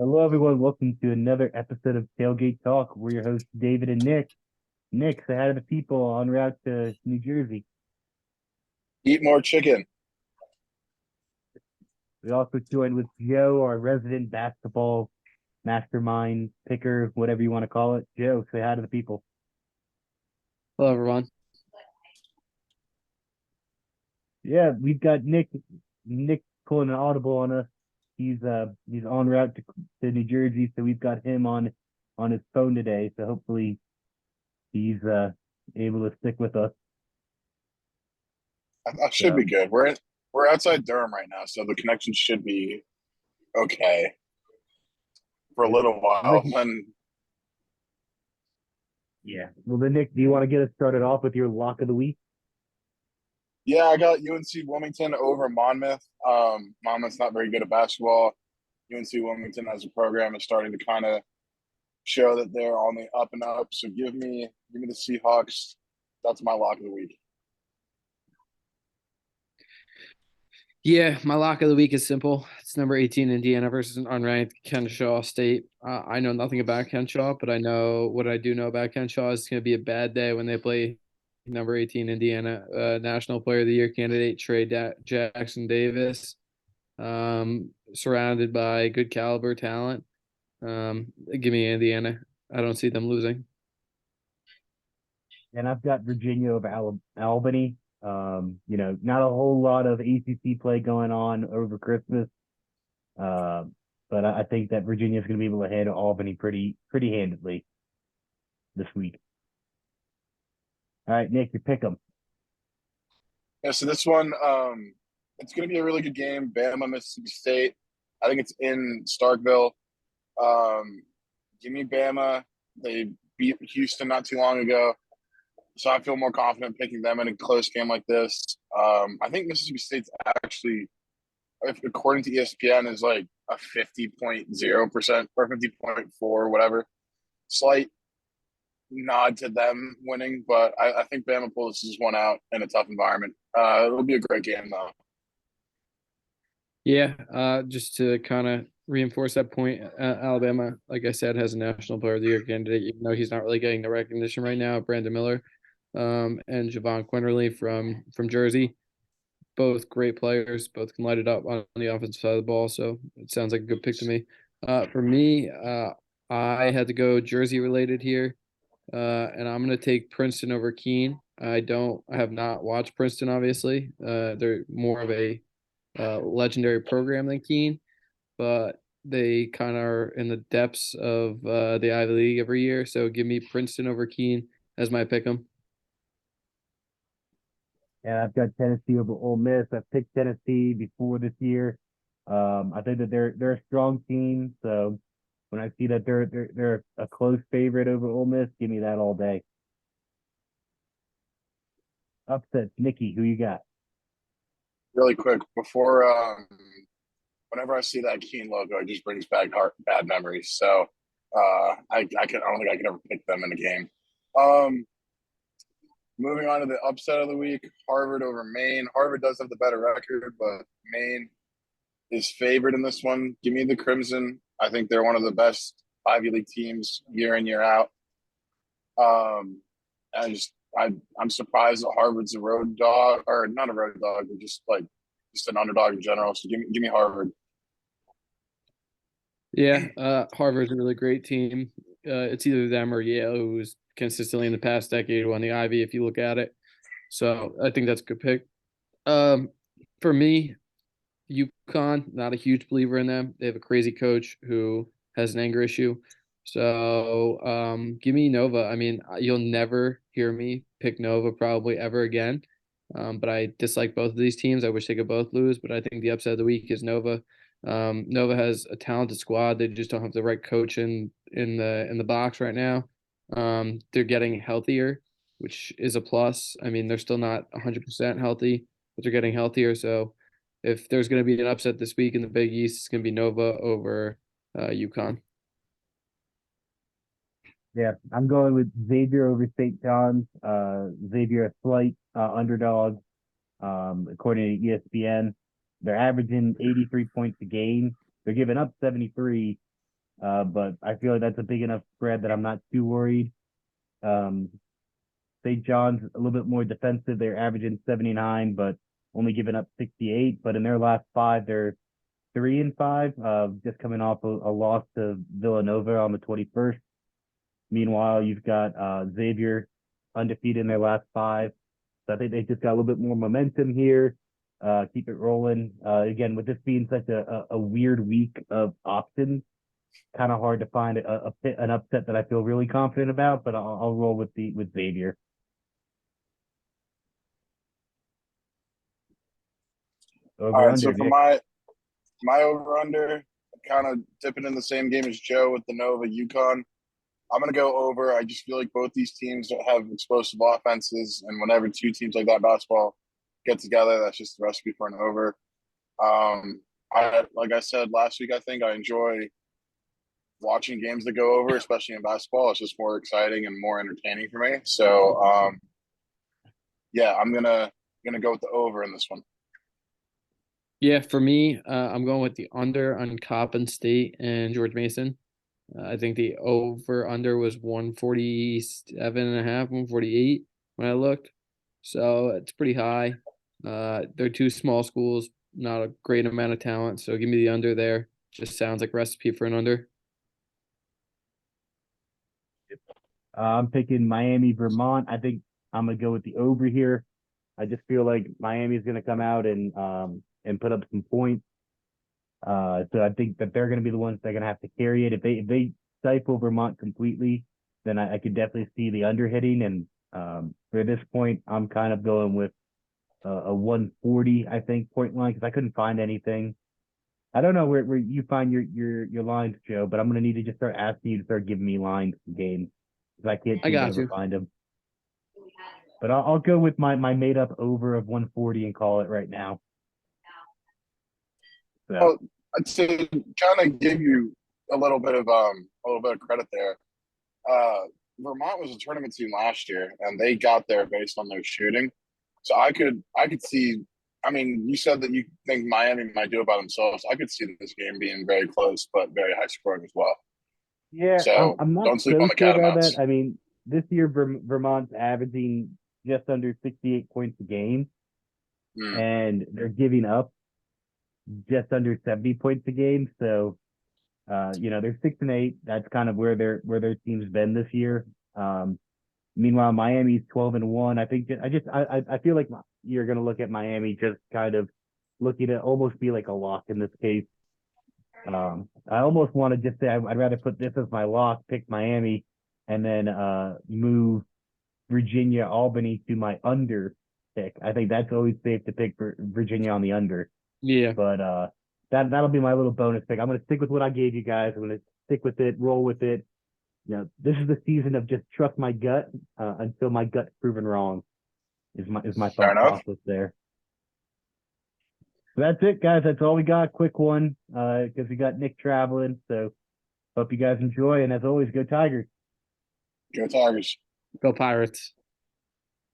Hello, everyone. Welcome to another episode of Tailgate Talk. We're your hosts, David and Nick. Nick, say hi to the people en route to New Jersey. Eat more chicken. We also joined with Joe, our resident basketball mastermind picker, whatever you want to call it. Joe, say hi to the people. Hello, everyone. Yeah, we've got Nick pulling an audible on us. He's en route to New Jersey, so we've got him on his phone today. So hopefully he's able to stick with us. I should be So good. We're outside Durham right now, so the connection should be okay for a yeah, little while. Nick, When yeah. Well, then Nick, do you want to get us started off with your lock of the week? yeah, I got UNC Wilmington over Monmouth. Monmouth's not very good at basketball. UNC Wilmington as a program is starting to kind of show that they're on the up and up. So give me the Seahawks. That's my lock of the week. Yeah, my lock of the week is simple. It's number 18 Indiana versus an unranked Kenshaw State. I know nothing about Kenshaw, but I know what I do know about Kenshaw is it's going to be a bad day when they play number 18 Indiana National Player of the Year candidate Jackson Davis, surrounded by good caliber talent. Give me Indiana. I don't see them losing. And I've got Virginia over Albany. Not a whole lot of ACC play going on over Christmas, uh, but I think that Virginia's going to be able to handle Albany pretty handedly this week. All right, Nick, you pick them. Yeah, so this one, it's going to be a really good game. Bama, Mississippi State. I think it's in Starkville. Um, Give me Bama. They beat Houston not too long ago, so I feel more confident picking them in a close game like this. I think Mississippi State's actually, if, according to ESPN, is like a 50.0% or 50.4, whatever. Slight nod to them winning, but I think Bama pulls this one out in a tough environment. It'll be a great game, though. Yeah, just to kind of reinforce that point, Alabama, like I said, has a National Player of the Year candidate, even though he's not really getting the recognition right now. Brandon Miller, and Javon Quinterly from Jersey, both great players, both can light it up on the offensive side of the ball. So it sounds like a good pick to me. For me, I had to go Jersey related here, and I'm gonna take Princeton over Keene. I have not watched Princeton, obviously. They're more of a legendary program than Keene, but they kind of are in the depths of the Ivy League every year. So give me Princeton over Keene as my pick 'em. And I've got Tennessee over Ole Miss. I've picked Tennessee before this year. I think that they're a strong team. So when I see that they're a close favorite over Ole Miss, give me that all day. Upsets, Nikki, who you got? Really quick before, whenever I see that Keen logo, it just brings back bad memories. So I don't think I can ever pick them in a game. Um, Moving on to the upset of the week, Harvard over Maine. Harvard does have the better record, but Maine is favored in this one. Give me the Crimson. I think they're one of the best Ivy League teams year in, year out. Um, I'm surprised that Harvard's a road dog, or not a road dog, but just an underdog in general. So give me Harvard. Yeah, Harvard's a really great team. It's either them or Yale, who's consistently in the past decade won the Ivy, if you look at it. So I think that's a good pick. Um, for me, UConn, not a huge believer in them. They have a crazy coach who has an anger issue. So give me Nova. I mean, you'll never hear me pick Nova probably ever again. But I dislike both of these teams. I wish they could both lose, but I think the upset of the week is Nova. Nova has a talented squad. They just don't have the right coach in the box right now. They're getting healthier, which is a plus. I mean, they're still not 100% healthy, but they're getting healthier. So if there's going to be an upset this week in the Big East, it's going to be Nova over UConn. Yeah, I'm going with Xavier over St. John's. Xavier a slight underdog, according to ESPN. They're averaging 83 points a game. They're giving up 73. But I feel like that's a big enough spread that I'm not too worried. Um, St. John's a little bit more defensive. They're averaging 79, but only giving up 68. But in their last five, they're 3-5, just coming off a loss to Villanova on the 21st. Meanwhile, you've got Xavier undefeated in their last five. So I think they just got a little bit more momentum here. Keep it rolling. Again, with this being such a weird week of options, kind of hard to find an upset that I feel really confident about. But I'll roll with Xavier. All Over right, under, so for Nick. my over under, kind of dipping in the same game as Joe with the Nova UConn. I'm gonna go over. I just feel like both these teams have explosive offenses, and whenever two teams like that basketball get together, that's just the recipe for an over. I like I said last week, I think I enjoy watching games that go over, especially in basketball. It's just more exciting and more entertaining for me. So yeah, I'm gonna go with the over in this one. Yeah, for me, I'm going with the under on Coppin State and George Mason. I think the over under was 147.5, 148 when I looked. So it's pretty high. They're two small schools, not a great amount of talent. So give me the under there. Just sounds like a recipe for an under. I'm picking Miami, Vermont. I think I'm gonna go with the over here. I just feel like Miami's gonna come out and put up some points. So I think that they're gonna be the ones that are gonna have to carry it. If they stifle Vermont completely, then I could definitely see the under hitting. And for this point, I'm kind of going with a 140, I think, point line because I couldn't find anything. I don't know where you find your lines, Joe, but I'm gonna need to just start asking you to start giving me lines for games because I can't I seem to got ever you. find them. But I'll go with my made up over of 140 and call it right now. So Well, I'd say kind of give you a little bit of credit there. Uh, Vermont was a tournament team last year, and they got there based on their shooting. So I could see. I mean, you said that you think Miami might do it by themselves. I could see this game being very close, but very high scoring as well. yeah, I'm So I'm not don't sleep on so the sure about that. Catamounts. I mean, this year Vermont's averaging just under 68 points a game, Mm, and they're giving up just under 70 points a game. So they're 6-8. That's kind of where their team's been this year. Meanwhile, Miami's 12-1. I think I feel like you're gonna look at Miami just kind of looking to almost be like a lock in this case. I almost want to just say I'd rather put this as my lock, pick Miami, and then move Virginia Albany to my under pick. I think that's always safe to pick for Virginia on the under. Yeah. But that'll be my little bonus pick. I'm gonna stick with what I gave you guys. I'm gonna stick with it, roll with it. This is the season of just trust my gut until my gut's proven wrong. Is my fair thought enough. process there. So that's it, guys. That's all we got. Quick one, because we got Nick traveling. So hope you guys enjoy. And as always, go Tigers. Go Tigers. Go Pirates.